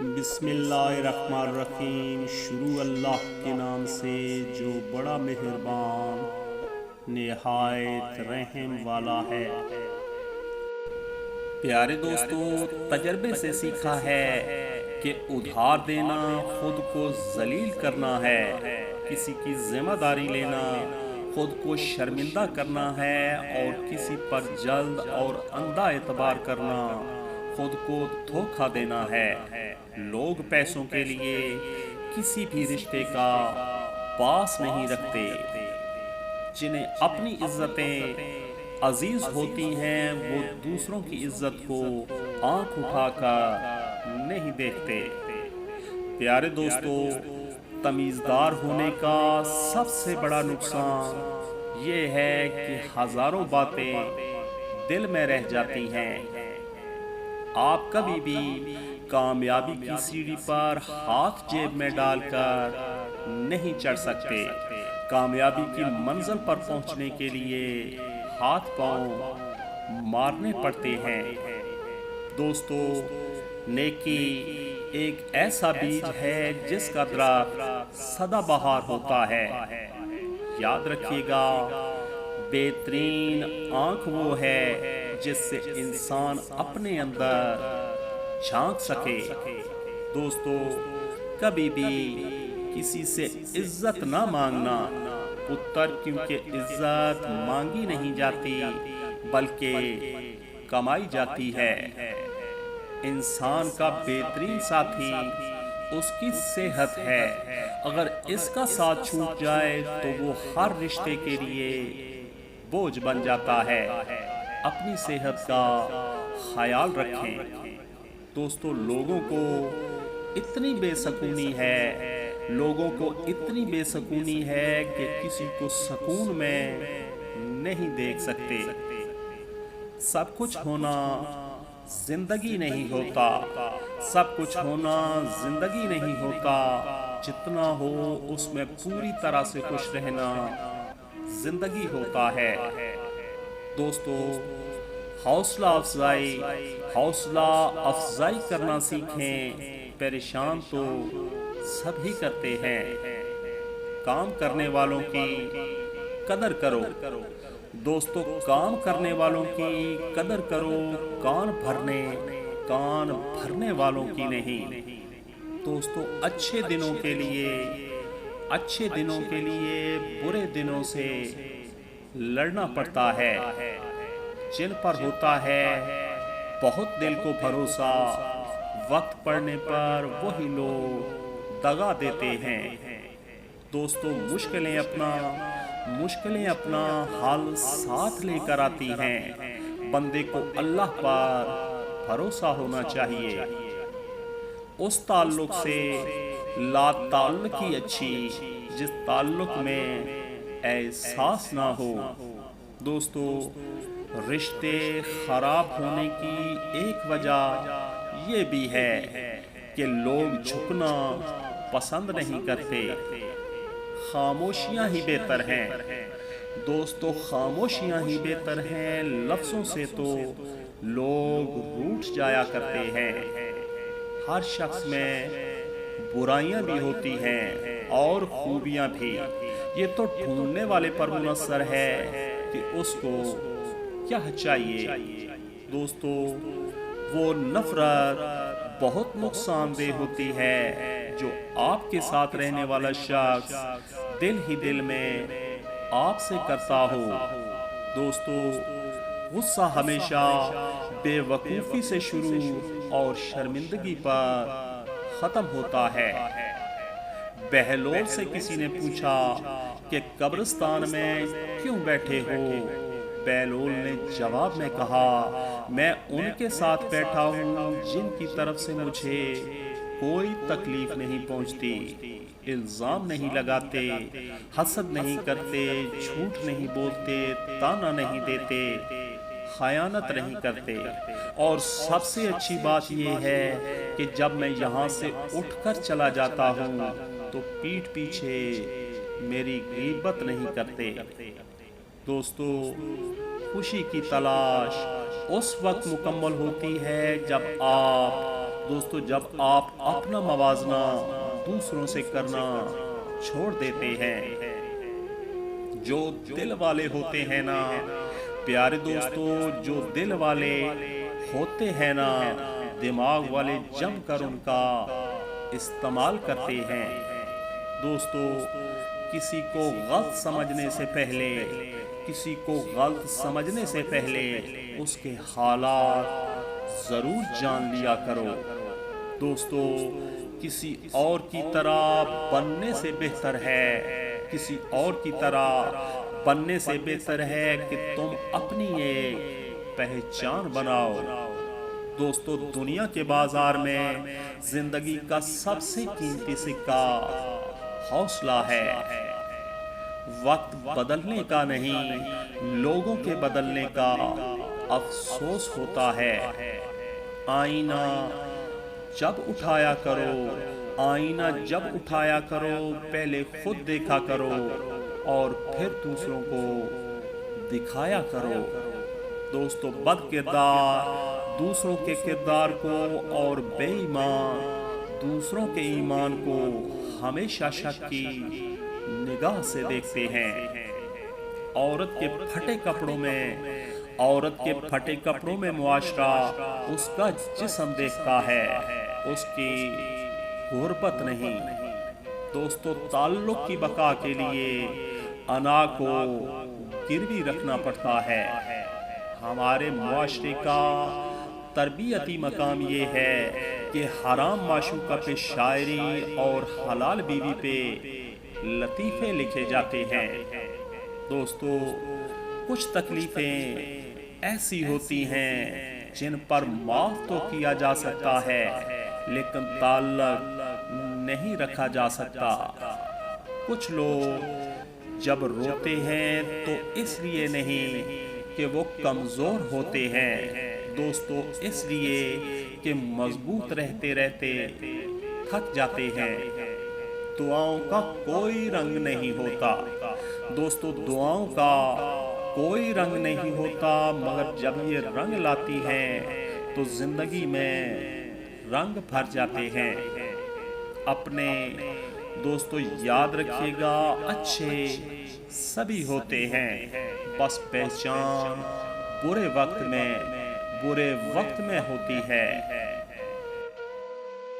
بسم اللہ الرحمن الرحیم۔ شروع اللہ کے نام سے جو بڑا مہربان نہایت رحم والا ہے۔ پیارے دوستو، تجربے سے سیکھا ہے کہ ادھار دینا خود کو ذلیل کرنا ہے، کسی کی ذمہ داری لینا خود کو شرمندہ کرنا ہے، اور کسی پر جلد اور اندھا اعتبار کرنا خود کو دھوکہ دینا ہے۔ لوگ پیسوں کے لیے کسی بھی رشتے کا پاس نہیں رکھتے۔ جنہیں اپنی عزتیں عزیز ہوتی ہیں وہ دوسروں کی عزت کو آنکھ اٹھا کر نہیں دیکھتے۔ پیارے دوستو، تمیزدار ہونے کا سب سے بڑا نقصان یہ ہے کہ ہزاروں باتیں دل میں رہ جاتی ہیں۔ آپ کبھی بھی کامیابی کی سیڑھی پر ہاتھ جیب میں ڈال کر نہیں چڑھ سکتے۔ کامیابی کی منزل پر پہنچنے کے لیے ہاتھ پاؤں مارنے پڑتے ہیں۔ دوستو، نیکی ایک ایسا بیج ہے جس کا درخت سدا بہار ہوتا ہے۔ یاد رکھیے گا، بہترین آنکھ وہ ہے جس سے انسان اپنے اندر جھانک سکے۔ دوستو، کبھی بھی کسی سے عزت نہ مانگنا، پتر، کیونکہ عزت مانگی نہیں جاتی بلکہ کمائی جاتی ہے۔ انسان کا بہترین ساتھی اس کی صحت ہے۔ اگر اس کا ساتھ چھوٹ جائے تو وہ ہر رشتے کے لیے بوجھ بن جاتا ہے۔ اپنی صحت کا خیال رکھیں۔ دوستو، لوگوں کو اتنی بے سکونی ہے کہ کسی کو سکون میں نہیں دیکھ سکتے۔ سب کچھ ہونا زندگی نہیں ہوتا، جتنا ہو اس میں پوری طرح سے خوش رہنا زندگی ہوتا ہے۔ دوستو، حوصلہ افزائی کرنا سیکھیں۔ پریشان تو سبھی کرتے ہیں۔ کام کرنے والوں کی قدر کرو۔ دوستو، کام کرنے والوں کی قدر کرو، کان بھرنے والوں کی نہیں۔ دوستو، اچھے دنوں کے لیے برے دنوں سے لڑنا پڑتا ہے۔ جن پر ہوتا ہے بہت دل کو بھروسہ، وقت پڑنے پر وہی لوگ دغا دیتے ہیں۔ دوستو، مشکلیں اپنا حل ساتھ لے کر آتی ہیں۔ بندے کو اللہ پر بھروسہ ہونا چاہیے۔ اس تعلق سے لا تعلقی اچھی جس تعلق میں احساس نہ ہو۔ دوستو، رشتے خراب ہونے کی ایک وجہ یہ بھی ہے کہ لوگ جھکنا پسند نہیں کرتے۔ خاموشیاں ہی بہتر ہیں۔ دوستو، خاموشیاں ہی بہتر ہیں۔ لفظوں سے تو لوگ روٹھ جایا کرتے ہیں۔ ہر شخص میں برائیاں بھی ہوتی ہیں اور خوبیاں بھی۔ یہ تو ڈھونڈنے والے پر منحصر ہے کہ اس کو کیا چاہیے۔ دوستو، وہ نفرت بہت نقصان دہ ہوتی ہے جو آپ کے ساتھ رہنے والا شخص دل ہی دل میں آپ سے کرتا ہو۔ دوستو، غصہ ہمیشہ بے وقوفی سے شروع اور شرمندگی پر ختم ہوتا ہے۔ بہلول سے کسی نے پوچھا کہ قبرستان میں کیوں بیٹھے ہو؟ بہلول نے جواب میں کہا، میں ان کے ساتھ بیٹھا ہوں جن کی طرف سے مجھے کوئی تکلیف نہیں پہنچتی، الزام نہیں لگاتے، حسد نہیں کرتے، جھوٹ نہیں بولتے، تانا نہیں دیتے، خیانت نہیں کرتے۔ اور سب سے اچھی بات یہ ہے کہ جب میں یہاں سے اٹھ کر چلا جاتا ہوں تو پیٹھ پیچھے میری غیبت نہیں کرتے۔ دوستو، خوشی کی تلاش اس وقت مکمل ہوتی ہے جب آپ دوستو جب آپ اپنا موازنہ دوسروں سے کرنا چھوڑ دیتے ہیں، جو دل والے ہوتے ہیں نا پیارے دوستو، جو دل والے ہوتے ہیں نا دماغ والے جم کر ان کا استعمال کرتے ہیں۔ دوستو کسی کو غلط سمجھنے سے پہلے، کسی کو غلط سمجھنے سے پہلے اس کے حالات ضرور جان لیا کرو۔ دوستو کسی اور کی طرح بننے سے بہتر ہے، کسی اور کی طرح بننے سے بہتر ہے کہ تم اپنی ایک پہچان بناؤ۔ دوستو دنیا کے بازار میں زندگی کا سب سے قیمتی سکہ حوصلہ ہے۔ وقت بدلنے کا نہیں، لوگوں کے بدلنے کا افسوس ہوتا ہے۔ آئینہ جب اٹھایا کرو، آئینہ جب اٹھایا کرو پہلے خود دیکھا کرو اور پھر دوسروں کو دکھایا کرو۔ دوستو بد کردار دوسروں کے کردار کو اور بے ایمان دوسروں کے ایمان کو ہمیشہ شک کی نگاہ سے دیکھتے ہیں۔ عورت کے پھٹے کپڑوں میں، عورت کے پھٹے کپڑوں میں معاشرہ اس کا جسم دیکھتا ہے، اس کی غربت نہیں۔ دوستو تعلق کی بقا کے لیے انا کو گروی رکھنا پڑتا ہے۔ ہمارے معاشرے کا تربیتی مقام یہ ہے کہ حرام معشوقہ پہ شاعری اور حلال بیوی پہ لطیفے لکھے جاتے ہیں۔ دوستو کچھ تکلیفیں ایسی ہوتی ہیں جن پر معاف تو کیا جا سکتا ہے لیکن تعلق نہیں رکھا جا سکتا۔ کچھ لوگ جب روتے ہیں تو اس لیے نہیں کہ وہ کمزور ہوتے ہیں، دوستو اس لیے کہ مضبوط رہتے رہتے تھک جاتے ہیں۔ دعاؤں کا کوئی رنگ نہیں ہوتا، دوستو دعاؤں کا کوئی رنگ نہیں ہوتا، مگر جب یہ رنگ لاتی ہیں تو زندگی میں رنگ بھر جاتے ہیں۔ اپنے دوستو یاد رکھیے گا، اچھے سبھی ہوتے ہیں، بس پہچان برے وقت میں ہوتی ہے۔